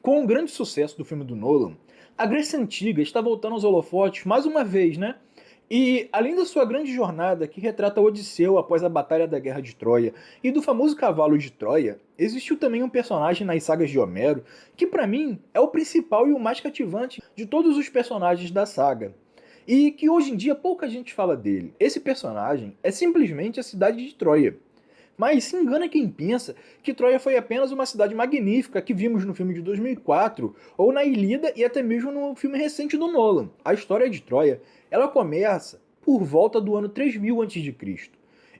Com o grande sucesso do filme do Nolan, a Grécia Antiga está voltando aos holofotes mais uma vez, né? E além da sua grande jornada que retrata Odisseu após a Batalha da Guerra de Troia e do famoso cavalo de Troia, existiu também um personagem nas sagas de Homero que para mim é o principal e o mais cativante de todos os personagens da saga. E que hoje em dia pouca gente fala dele. Esse personagem é simplesmente a cidade de Troia. Mas se engana quem pensa que Troia foi apenas uma cidade magnífica que vimos no filme de 2004, ou na Ilíada e até mesmo no filme recente do Nolan. A história de Troia, ela começa por volta do ano 3000 a.C.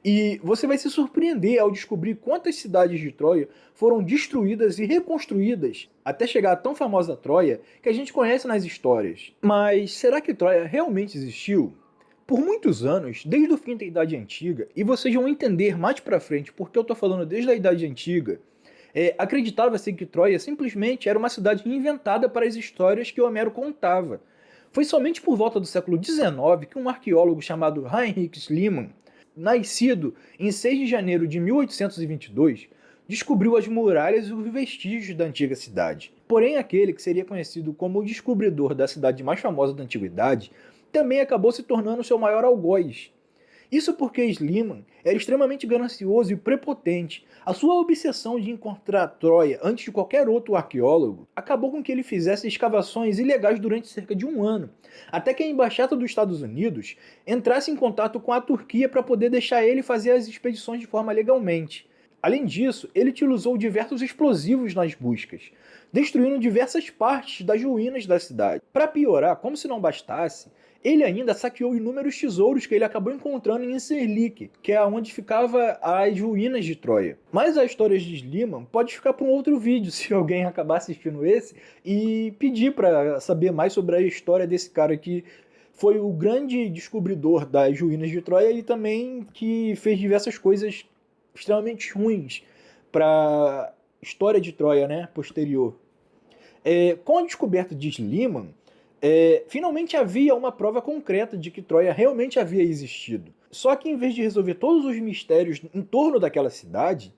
E você vai se surpreender ao descobrir quantas cidades de Troia foram destruídas e reconstruídas até chegar à tão famosa Troia que a gente conhece nas histórias. Mas será que Troia realmente existiu? Por muitos anos, desde o fim da Idade Antiga, e vocês vão entender mais pra frente porque eu tô falando desde a Idade Antiga, acreditava-se que Troia simplesmente era uma cidade inventada para as histórias que Homero contava. Foi somente por volta do século XIX que um arqueólogo chamado Heinrich Schliemann, nascido em 6 de janeiro de 1822, descobriu as muralhas e os vestígios da antiga cidade. Porém, aquele que seria conhecido como o descobridor da cidade mais famosa da antiguidade também acabou se tornando seu maior algoz. Isso porque Schliemann era extremamente ganancioso e prepotente. A sua obsessão de encontrar Troia antes de qualquer outro arqueólogo acabou com que ele fizesse escavações ilegais durante cerca de um ano, até que a embaixada dos Estados Unidos entrasse em contato com a Turquia para poder deixar ele fazer as expedições de forma legalmente. Além disso, ele utilizou diversos explosivos nas buscas, destruindo diversas partes das ruínas da cidade. Para piorar, como se não bastasse, ele ainda saqueou inúmeros tesouros que ele acabou encontrando em Incirlik, que é onde ficava as ruínas de Troia. Mas a história de Schliemann pode ficar para um outro vídeo, se alguém acabar assistindo esse, e pedir para saber mais sobre a história desse cara que foi o grande descobridor das ruínas de Troia e também que fez diversas coisas extremamente ruins para a história de Troia, né, posterior. Com a descoberta de Schliemann, finalmente havia uma prova concreta de que Troia realmente havia existido. Só que em vez de resolver todos os mistérios em torno daquela cidade,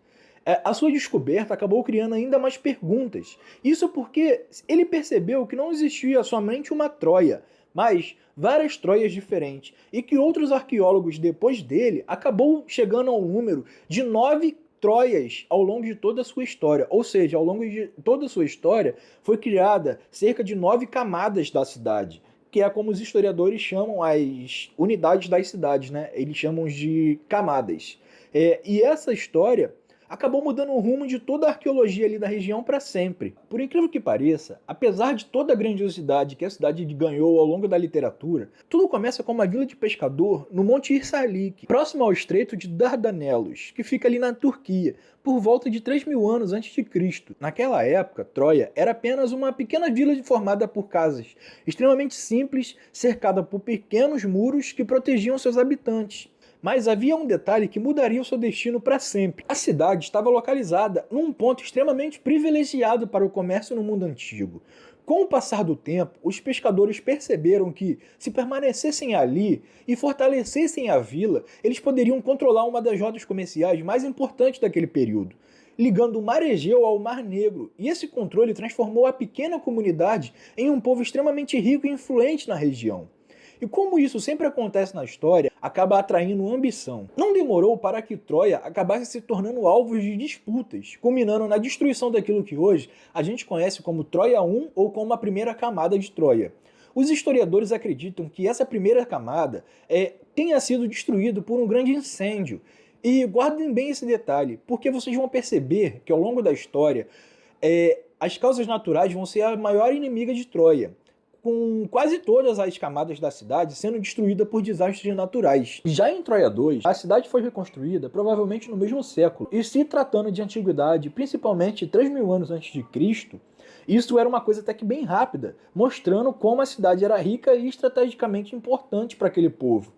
a sua descoberta acabou criando ainda mais perguntas. Isso porque ele percebeu que não existia somente uma Troia, mas várias Troias diferentes, e que outros arqueólogos depois dele acabou chegando ao número de 9 Troias ao longo de toda a sua história. Ou seja, ao longo de toda a sua história foi criada cerca de 9 camadas da cidade, que é como os historiadores chamam as unidades das cidades, né? Eles chamam de camadas. E essa história acabou mudando o rumo de toda a arqueologia ali da região para sempre. Por incrível que pareça, apesar de toda a grandiosidade que a cidade ganhou ao longo da literatura, tudo começa com uma vila de pescador no Monte Irsalik, próximo ao Estreito de Dardanelos, que fica ali na Turquia, por volta de 3000 anos antes de Cristo. Naquela época, Troia era apenas uma pequena vila formada por casas extremamente simples, cercada por pequenos muros que protegiam seus habitantes. Mas havia um detalhe que mudaria o seu destino para sempre. A cidade estava localizada num ponto extremamente privilegiado para o comércio no mundo antigo. Com o passar do tempo, os pescadores perceberam que, se permanecessem ali e fortalecessem a vila, eles poderiam controlar uma das rotas comerciais mais importantes daquele período, ligando o Mar Egeu ao Mar Negro. E esse controle transformou a pequena comunidade em um povo extremamente rico e influente na região. E como isso sempre acontece na história, acaba atraindo ambição. Não demorou para que Troia acabasse se tornando alvo de disputas, culminando na destruição daquilo que hoje a gente conhece como Troia I ou como a primeira camada de Troia. Os historiadores acreditam que essa primeira camada tenha sido destruída por um grande incêndio. E guardem bem esse detalhe, porque vocês vão perceber que ao longo da história, as causas naturais vão ser a maior inimiga de Troia, com quase todas as camadas da cidade sendo destruída por desastres naturais. Já em Troia II, a cidade foi reconstruída provavelmente no mesmo século, e se tratando de antiguidade, principalmente 3000 anos antes de Cristo, isso era uma coisa até que bem rápida, mostrando como a cidade era rica e estrategicamente importante para aquele povo.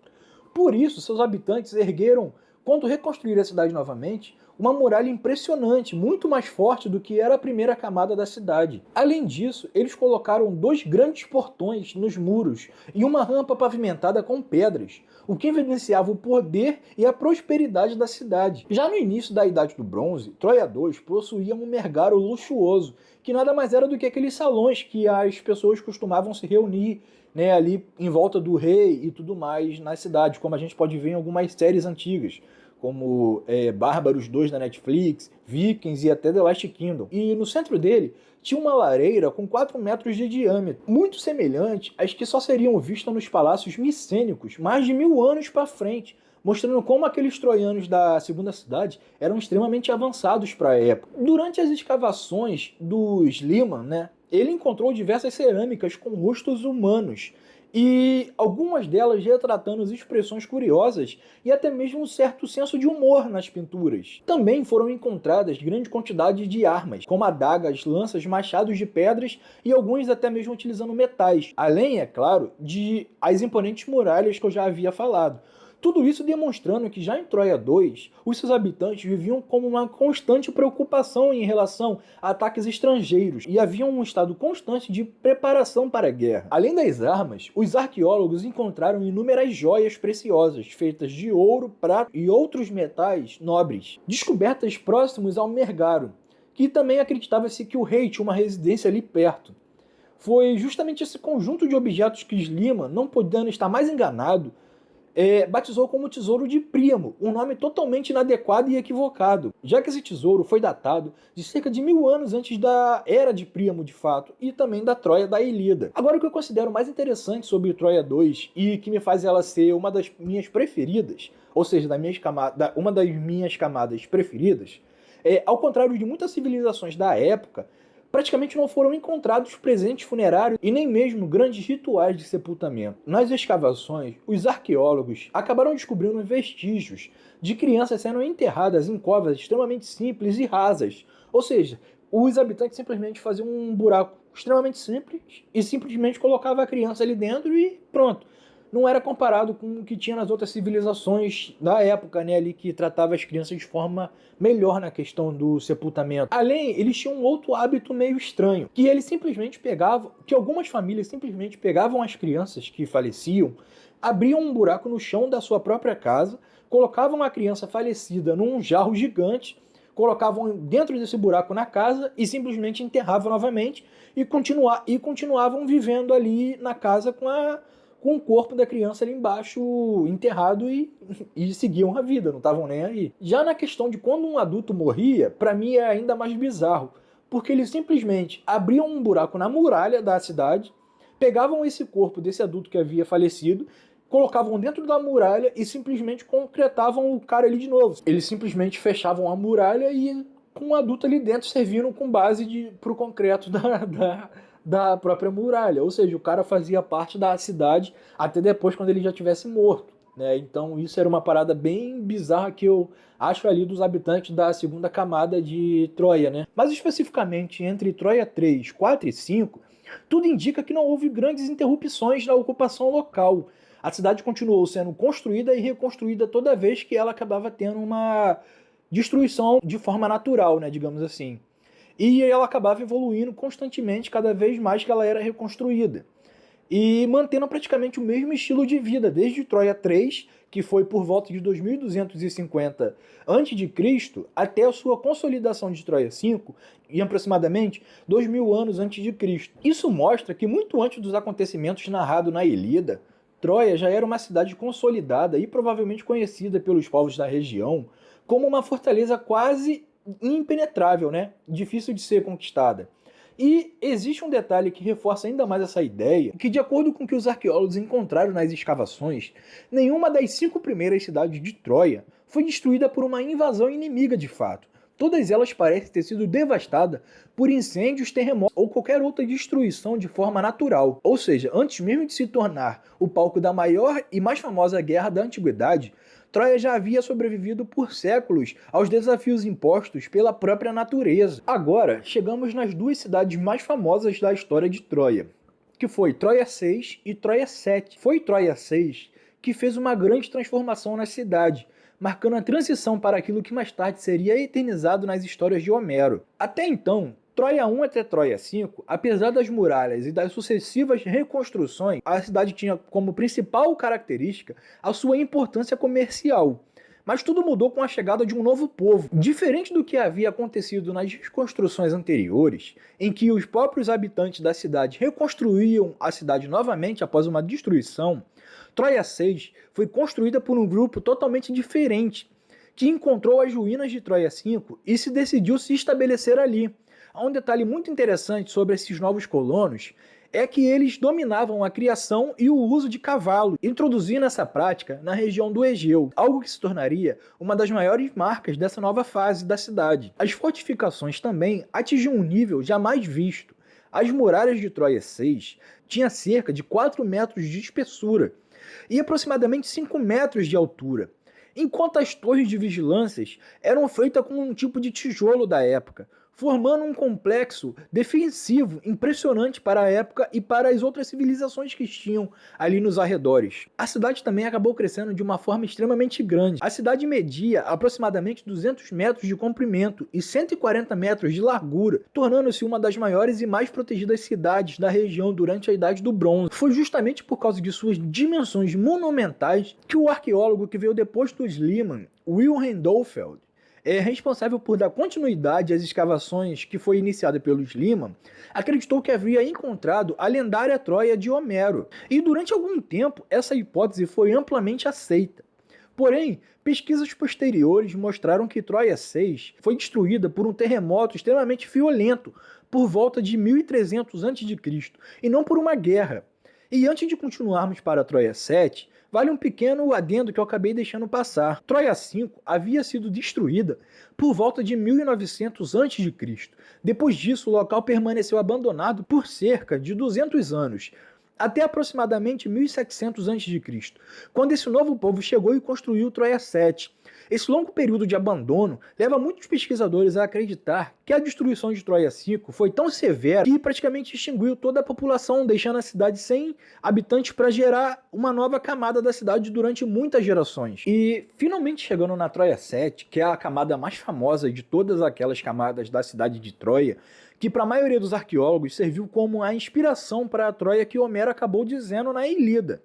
Por isso, seus habitantes ergueram, quando reconstruíram a cidade novamente, uma muralha impressionante, muito mais forte do que era a primeira camada da cidade. Além disso, eles colocaram 2 grandes portões nos muros e uma rampa pavimentada com pedras, o que evidenciava o poder e a prosperidade da cidade. Já no início da Idade do Bronze, Troia II possuía um mergaro luxuoso, que nada mais era do que aqueles salões que as pessoas costumavam se reunir, né, ali em volta do rei e tudo mais na cidade, como a gente pode ver em algumas séries antigas, como Bárbaros 2 da Netflix, Vikings e até The Last Kingdom. E no centro dele tinha uma lareira com 4 metros de diâmetro, muito semelhante às que só seriam vistas nos palácios micênicos mais de 1000 anos para frente, mostrando como aqueles troianos da segunda cidade eram extremamente avançados para a época. Durante as escavações dos Schliemann, né, ele encontrou diversas cerâmicas com rostos humanos, e algumas delas retratando as expressões curiosas e até mesmo um certo senso de humor nas pinturas. Também foram encontradas grande quantidade de armas, como adagas, lanças, machados de pedras e alguns até mesmo utilizando metais, além, é claro, de as imponentes muralhas que eu já havia falado. Tudo isso demonstrando que já em Troia II, os seus habitantes viviam como uma constante preocupação em relação a ataques estrangeiros e havia um estado constante de preparação para a guerra. Além das armas, os arqueólogos encontraram inúmeras joias preciosas feitas de ouro, prata e outros metais nobres, descobertas próximos ao Mergaro, que também acreditava-se que o rei tinha uma residência ali perto. Foi justamente esse conjunto de objetos que Schliemann, não podendo estar mais enganado, batizou como Tesouro de Príamo, um nome totalmente inadequado e equivocado, já que esse tesouro foi datado de cerca de 1000 anos antes da Era de Príamo, de fato, e também da Troia da Ilíada. Agora, o que eu considero mais interessante sobre Troia II e que me faz ela ser uma das minhas preferidas, ou seja, uma das minhas camadas preferidas, ao contrário de muitas civilizações da época, praticamente não foram encontrados presentes funerários e nem mesmo grandes rituais de sepultamento. Nas escavações, os arqueólogos acabaram descobrindo vestígios de crianças sendo enterradas em covas extremamente simples e rasas. Ou seja, os habitantes simplesmente faziam um buraco extremamente simples e simplesmente colocavam a criança ali dentro e pronto. Não era comparado com o que tinha nas outras civilizações da época, né, ali que tratava as crianças de forma melhor na questão do sepultamento. Além, eles tinham um outro hábito meio estranho, que eles simplesmente pegavam, que algumas famílias simplesmente pegavam as crianças que faleciam, abriam um buraco no chão da sua própria casa, colocavam a criança falecida num jarro gigante, colocavam dentro desse buraco na casa e simplesmente enterravam novamente e continuavam vivendo ali na casa com o corpo da criança ali embaixo enterrado e seguiam a vida, não estavam nem aí. Já na questão de quando um adulto morria, para mim é ainda mais bizarro, porque eles simplesmente abriam um buraco na muralha da cidade, pegavam esse corpo desse adulto que havia falecido, colocavam dentro da muralha e simplesmente concretavam o cara ali de novo. Eles simplesmente fechavam a muralha e com o adulto ali dentro serviram com base para o concreto da própria muralha, ou seja, o cara fazia parte da cidade até depois quando ele já tivesse morto, né? Então isso era uma parada bem bizarra que eu acho ali dos habitantes da segunda camada de Troia, né? Mas especificamente entre Troia 3, 4 e 5, tudo indica que não houve grandes interrupções na ocupação local. A cidade continuou sendo construída e reconstruída toda vez que ela acabava tendo uma destruição de forma natural, né, digamos assim. E ela acabava evoluindo constantemente, cada vez mais que ela era reconstruída. E mantendo praticamente o mesmo estilo de vida, desde Troia 3, que foi por volta de 2250 a.C., até a sua consolidação de Troia 5, em aproximadamente 2000 anos antes de Cristo. Isso mostra que muito antes dos acontecimentos narrados na Ilíada, Troia já era uma cidade consolidada e provavelmente conhecida pelos povos da região como uma fortaleza quase impenetrável, né? Difícil de ser conquistada. E existe um detalhe que reforça ainda mais essa ideia, que de acordo com o que os arqueólogos encontraram nas escavações, nenhuma das 5 primeiras cidades de Troia foi destruída por uma invasão inimiga de fato. Todas elas parecem ter sido devastadas por incêndios, terremotos ou qualquer outra destruição de forma natural. Ou seja, antes mesmo de se tornar o palco da maior e mais famosa guerra da antiguidade, Troia já havia sobrevivido por séculos aos desafios impostos pela própria natureza. Agora, chegamos nas 2 cidades mais famosas da história de Troia, que foi Troia 6 e Troia 7. Foi Troia 6 que fez uma grande transformação na cidade, marcando a transição para aquilo que mais tarde seria eternizado nas histórias de Homero. Até então, Troia 1 até Troia 5, apesar das muralhas e das sucessivas reconstruções, a cidade tinha como principal característica a sua importância comercial. Mas tudo mudou com a chegada de um novo povo. Diferente do que havia acontecido nas reconstruções anteriores, em que os próprios habitantes da cidade reconstruíam a cidade novamente após uma destruição, Troia 6 foi construída por um grupo totalmente diferente, que encontrou as ruínas de Troia 5 e se decidiu se estabelecer ali. Há um detalhe muito interessante sobre esses novos colonos, é que eles dominavam a criação e o uso de cavalo, introduzindo essa prática na região do Egeu, algo que se tornaria uma das maiores marcas dessa nova fase da cidade. As fortificações também atingiam um nível jamais visto. As muralhas de Troia 6 tinham cerca de 4 metros de espessura e aproximadamente 5 metros de altura, enquanto as torres de vigilâncias eram feitas com um tipo de tijolo da época, formando um complexo defensivo impressionante para a época e para as outras civilizações que tinham ali nos arredores. A cidade também acabou crescendo de uma forma extremamente grande. A cidade media aproximadamente 200 metros de comprimento e 140 metros de largura, tornando-se uma das maiores e mais protegidas cidades da região durante a Idade do Bronze. Foi justamente por causa de suas dimensões monumentais que o arqueólogo que veio depois dos Lehmann, Wilhelm Dollfeld, é responsável por dar continuidade às escavações que foi iniciada pelos Lehmann, acreditou que havia encontrado a lendária Troia de Homero. E durante algum tempo, essa hipótese foi amplamente aceita. Porém, pesquisas posteriores mostraram que Troia 6 foi destruída por um terremoto extremamente violento por volta de 1300 a.C., e não por uma guerra. E antes de continuarmos para Troia 7, vale um pequeno adendo que eu acabei deixando passar. Troia 5 havia sido destruída por volta de 1900 a.C. Depois disso, o local permaneceu abandonado por cerca de 200 anos, até aproximadamente 1700 a.C., quando esse novo povo chegou e construiu Troia 7. Esse longo período de abandono leva muitos pesquisadores a acreditar que a destruição de Troia 5 foi tão severa que praticamente extinguiu toda a população, deixando a cidade sem habitantes para gerar uma nova camada da cidade durante muitas gerações. E finalmente chegando na Troia 7, que é a camada mais famosa de todas aquelas camadas da cidade de Troia, que para a maioria dos arqueólogos serviu como a inspiração para a Troia que Homero acabou dizendo na Ilíada.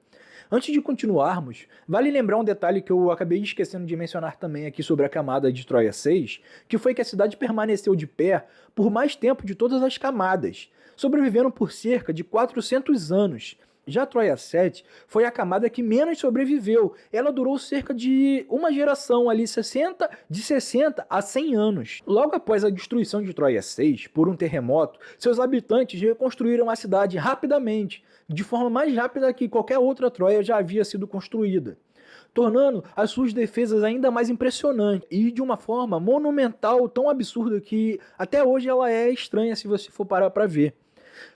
Antes de continuarmos, vale lembrar um detalhe que eu acabei esquecendo de mencionar também aqui sobre a camada de Troia 6, que foi que a cidade permaneceu de pé por mais tempo de todas as camadas, sobrevivendo por cerca de 400 anos. Já Troia 7 foi a camada que menos sobreviveu. Ela durou cerca de uma geração ali, de 60 a 100 anos. Logo após a destruição de Troia 6 por um terremoto, seus habitantes reconstruíram a cidade rapidamente, de forma mais rápida que qualquer outra Troia já havia sido construída, tornando as suas defesas ainda mais impressionantes e de uma forma monumental, tão absurda que até hoje ela é estranha se você for parar para ver.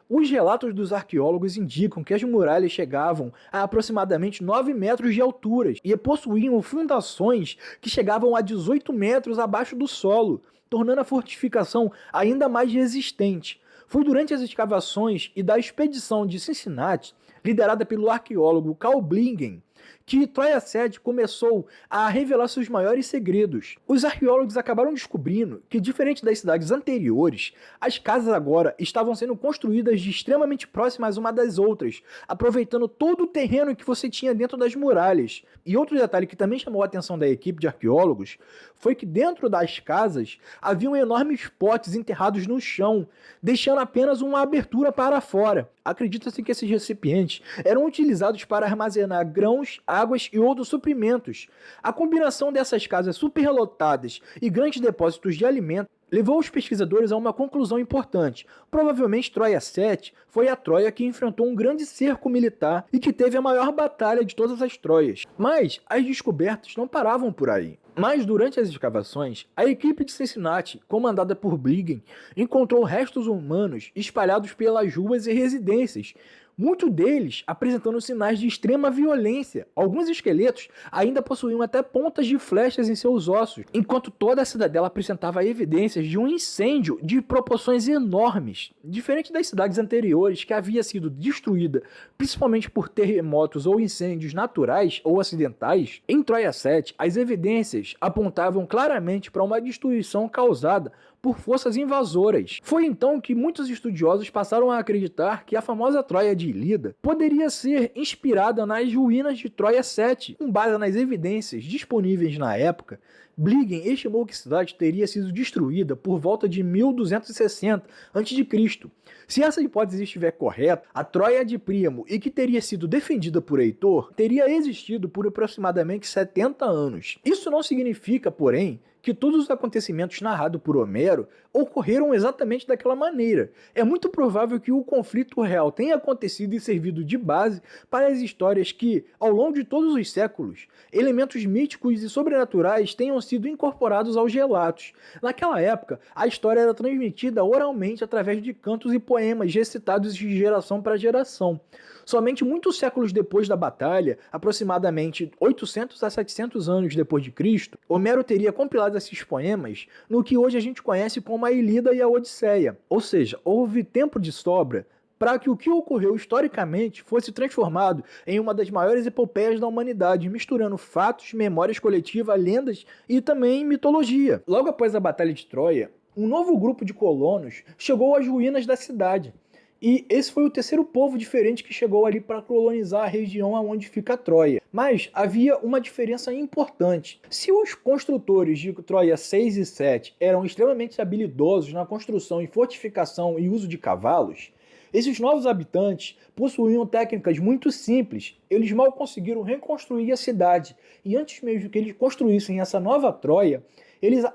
Os relatos dos arqueólogos indicam que as muralhas chegavam a aproximadamente 9 metros de altura e possuíam fundações que chegavam a 18 metros abaixo do solo, tornando a fortificação ainda mais resistente. Foi durante as escavações e da expedição de Cincinnati, liderada pelo arqueólogo Carl Blingen, que Troia 7 começou a revelar seus maiores segredos. Os arqueólogos acabaram descobrindo que, diferente das cidades anteriores, as casas agora estavam sendo construídas de extremamente próximas uma das outras, aproveitando todo o terreno que você tinha dentro das muralhas. E outro detalhe que também chamou a atenção da equipe de arqueólogos foi que dentro das casas haviam enormes potes enterrados no chão, deixando apenas uma abertura para fora. Acredita-se que esses recipientes eram utilizados para armazenar grãos, águas e outros suprimentos. A combinação dessas casas superlotadas e grandes depósitos de alimentos levou os pesquisadores a uma conclusão importante. Provavelmente Troia 7 foi a Troia que enfrentou um grande cerco militar e que teve a maior batalha de todas as Troias. Mas as descobertas não paravam por aí. Mas durante as escavações, a equipe de Cincinnati, comandada por Blingen, encontrou restos humanos espalhados pelas ruas e residências, muitos deles apresentando sinais de extrema violência. Alguns esqueletos ainda possuíam até pontas de flechas em seus ossos, enquanto toda a cidadela apresentava evidências de um incêndio de proporções enormes. Diferente das cidades anteriores, que havia sido destruída principalmente por terremotos ou incêndios naturais ou acidentais, em Troia 7 as evidências apontavam claramente para uma destruição causada por forças invasoras. Foi então que muitos estudiosos passaram a acreditar que a famosa Troia de Ilíada poderia ser inspirada nas ruínas de Troia 7. Com base nas evidências disponíveis na época, Blingen estimou que a cidade teria sido destruída por volta de 1260 a.C. Se essa hipótese estiver correta, a Troia de Príamo, e que teria sido defendida por Heitor, teria existido por aproximadamente 70 anos. Isso não significa, porém, que todos os acontecimentos narrados por Homero ocorreram exatamente daquela maneira. É muito provável que o conflito real tenha acontecido e servido de base para as histórias que, ao longo de todos os séculos, elementos míticos e sobrenaturais tenham sido incorporados aos relatos. Naquela época, a história era transmitida oralmente através de cantos e poemas recitados de geração para geração. Somente muitos séculos depois da batalha, aproximadamente 800 a 700 anos depois de Cristo, Homero teria compilado esses poemas no que hoje a gente conhece como a Ilíada e a Odisseia. Ou seja, houve tempo de sobra para que o que ocorreu historicamente fosse transformado em uma das maiores epopeias da humanidade, misturando fatos, memórias coletivas, lendas e também mitologia. Logo após a Batalha de Troia, um novo grupo de colonos chegou às ruínas da cidade. E esse foi o terceiro povo diferente que chegou ali para colonizar a região onde fica Troia. Mas havia uma diferença importante. Se os construtores de Troia 6 e 7 eram extremamente habilidosos na construção e fortificação e uso de cavalos, esses novos habitantes possuíam técnicas muito simples. Eles mal conseguiram reconstruir a cidade. E antes mesmo que eles construíssem essa nova Troia,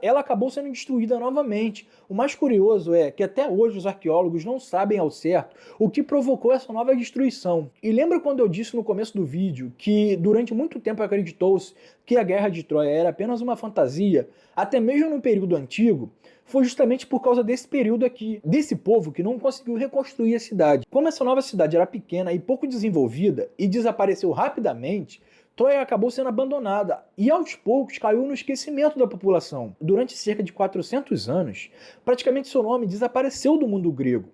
ela acabou sendo destruída novamente. O mais curioso é que até hoje os arqueólogos não sabem ao certo o que provocou essa nova destruição. E lembra quando eu disse no começo do vídeo que durante muito tempo acreditou-se que a Guerra de Troia era apenas uma fantasia, até mesmo no período antigo? Foi justamente por causa desse período aqui, desse povo que não conseguiu reconstruir a cidade. Como essa nova cidade era pequena e pouco desenvolvida e desapareceu rapidamente, Troia acabou sendo abandonada e aos poucos caiu no esquecimento da população. Durante cerca de 400 anos, praticamente seu nome desapareceu do mundo grego.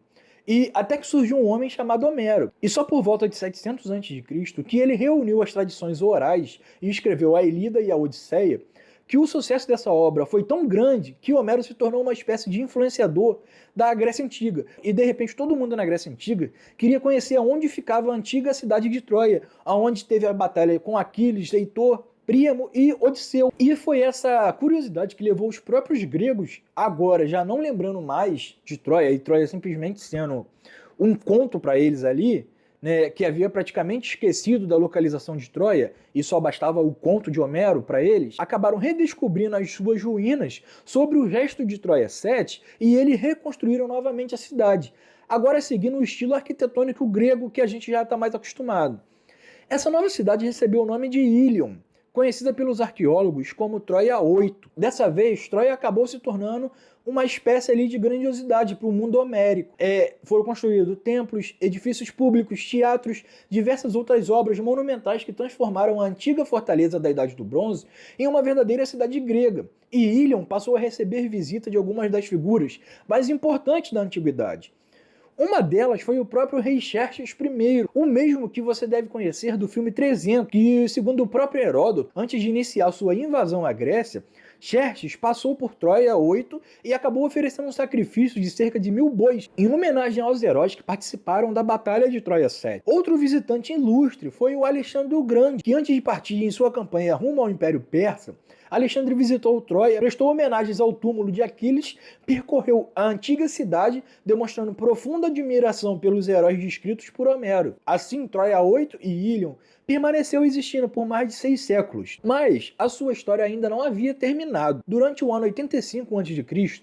E até que surgiu um homem chamado Homero. E só por volta de 700 a.C. que ele reuniu as tradições orais e escreveu a Ilíada e a Odisseia, que o sucesso dessa obra foi tão grande que Homero se tornou uma espécie de influenciador da Grécia Antiga. E de repente todo mundo na Grécia Antiga queria conhecer aonde ficava a antiga cidade de Troia, aonde teve a batalha com Aquiles, Heitor, Príamo e Odisseu. E foi essa curiosidade que levou os próprios gregos, agora já não lembrando mais de Troia, e Troia simplesmente sendo um conto para eles ali, né, que havia praticamente esquecido da localização de Troia e só bastava o conto de Homero para eles, acabaram redescobrindo as suas ruínas sobre o resto de Troia 7 e eles reconstruíram novamente a cidade, agora seguindo o estilo arquitetônico grego que a gente já está mais acostumado. Essa nova cidade recebeu o nome de Ilion, conhecida pelos arqueólogos como Troia 8. Dessa vez, Troia acabou se tornando uma espécie ali de grandiosidade para o mundo homérico. Foram construídos templos, edifícios públicos, teatros, diversas outras obras monumentais que transformaram a antiga fortaleza da Idade do Bronze em uma verdadeira cidade grega. E Ilion passou a receber visita de algumas das figuras mais importantes da antiguidade. Uma delas foi o próprio rei Xerxes I, o mesmo que você deve conhecer do filme 300, que, segundo o próprio Heródoto, antes de iniciar sua invasão à Grécia, Xerxes passou por Troia 8 e acabou oferecendo um sacrifício de cerca de 1000 bois, em homenagem aos heróis que participaram da Batalha de Troia 7. Outro visitante ilustre foi o Alexandre o Grande, que antes de partir em sua campanha rumo ao Império Persa, Alexandre visitou Troia, prestou homenagens ao túmulo de Aquiles, percorreu a antiga cidade, demonstrando profunda admiração pelos heróis descritos por Homero. Assim, Troia 8 e Ilion permaneceu existindo por mais de 6 séculos. Mas a sua história ainda não havia terminado. Durante o ano 85 a.C.,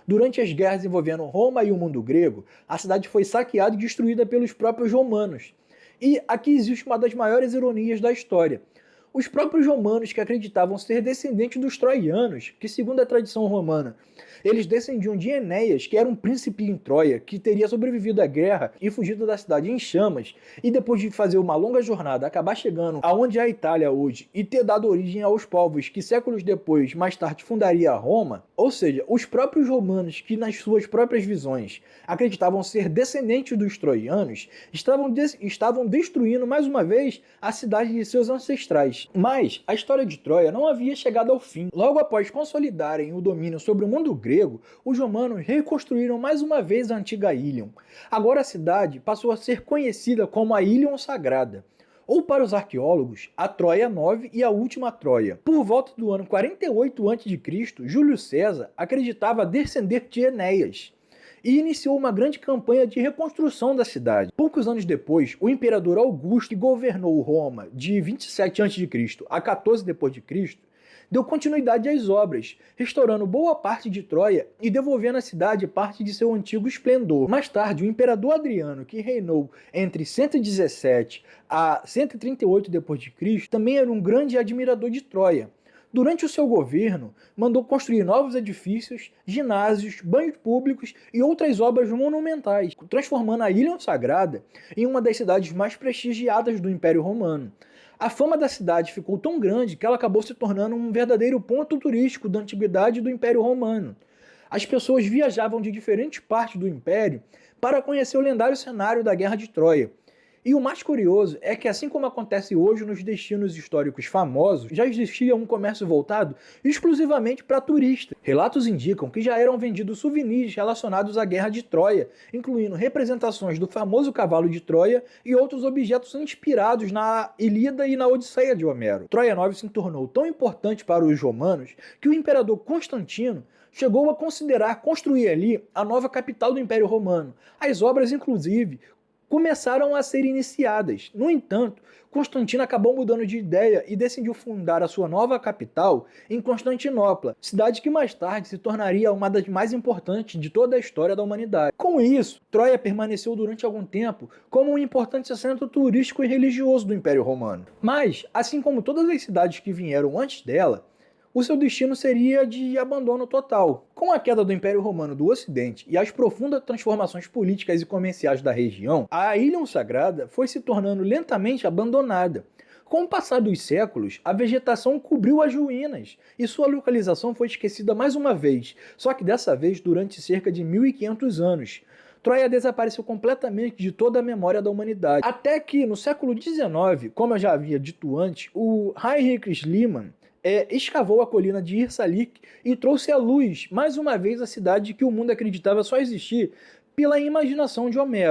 durante as guerras envolvendo Roma e o mundo grego, a cidade foi saqueada e destruída pelos próprios romanos. E aqui existe uma das maiores ironias da história. Os próprios romanos, que acreditavam ser descendentes dos troianos, que segundo a tradição romana, eles descendiam de Enéas, que era um príncipe em Troia, que teria sobrevivido à guerra e fugido da cidade em chamas, e depois de fazer uma longa jornada, acabar chegando aonde é a Itália hoje e ter dado origem aos povos que séculos depois, mais tarde, fundaria Roma. Ou seja, os próprios romanos, que nas suas próprias visões acreditavam ser descendentes dos troianos, estavam destruindo mais uma vez a cidade de seus ancestrais. Mas a história de Troia não havia chegado ao fim. Logo após consolidarem o domínio sobre o mundo grego, os romanos reconstruíram mais uma vez a antiga Ilion. Agora a cidade passou a ser conhecida como a Ilion Sagrada, ou para os arqueólogos, a Troia 9 e a última Troia. Por volta do ano 48 a.C., Júlio César acreditava descender de Enéas e iniciou uma grande campanha de reconstrução da cidade. Poucos anos depois, o imperador Augusto, que governou Roma de 27 a.C. a 14 d.C., deu continuidade às obras, restaurando boa parte de Troia e devolvendo à cidade parte de seu antigo esplendor. Mais tarde, o imperador Adriano, que reinou entre 117 a 138 d.C., também era um grande admirador de Troia. Durante o seu governo, mandou construir novos edifícios, ginásios, banhos públicos e outras obras monumentais, transformando a Ilion Sagrada em uma das cidades mais prestigiadas do Império Romano. A fama da cidade ficou tão grande que ela acabou se tornando um verdadeiro ponto turístico da antiguidade do Império Romano. As pessoas viajavam de diferentes partes do Império para conhecer o lendário cenário da Guerra de Troia. E o mais curioso é que, assim como acontece hoje nos destinos históricos famosos, já existia um comércio voltado exclusivamente para turistas. Relatos indicam que já eram vendidos souvenirs relacionados à Guerra de Troia, incluindo representações do famoso cavalo de Troia e outros objetos inspirados na Ilíada e na Odisseia de Homero. Troia 9 se tornou tão importante para os romanos que o imperador Constantino chegou a considerar construir ali a nova capital do Império Romano. As obras, inclusive, começaram a ser iniciadas. No entanto, Constantino acabou mudando de ideia e decidiu fundar a sua nova capital em Constantinopla, cidade que mais tarde se tornaria uma das mais importantes de toda a história da humanidade. Com isso, Troia permaneceu durante algum tempo como um importante centro turístico e religioso do Império Romano. Mas, assim como todas as cidades que vieram antes dela, o seu destino seria de abandono total. Com a queda do Império Romano do Ocidente e as profundas transformações políticas e comerciais da região, a Ilion Sagrada foi se tornando lentamente abandonada. Com o passar dos séculos, a vegetação cobriu as ruínas e sua localização foi esquecida mais uma vez, só que dessa vez durante cerca de 1500 anos. Troia desapareceu completamente de toda a memória da humanidade. Até que, no século XIX, como eu já havia dito antes, o Heinrich Schliemann escavou a colina de Irsálik e trouxe à luz, mais uma vez, a cidade que o mundo acreditava só existir pela imaginação de Homero.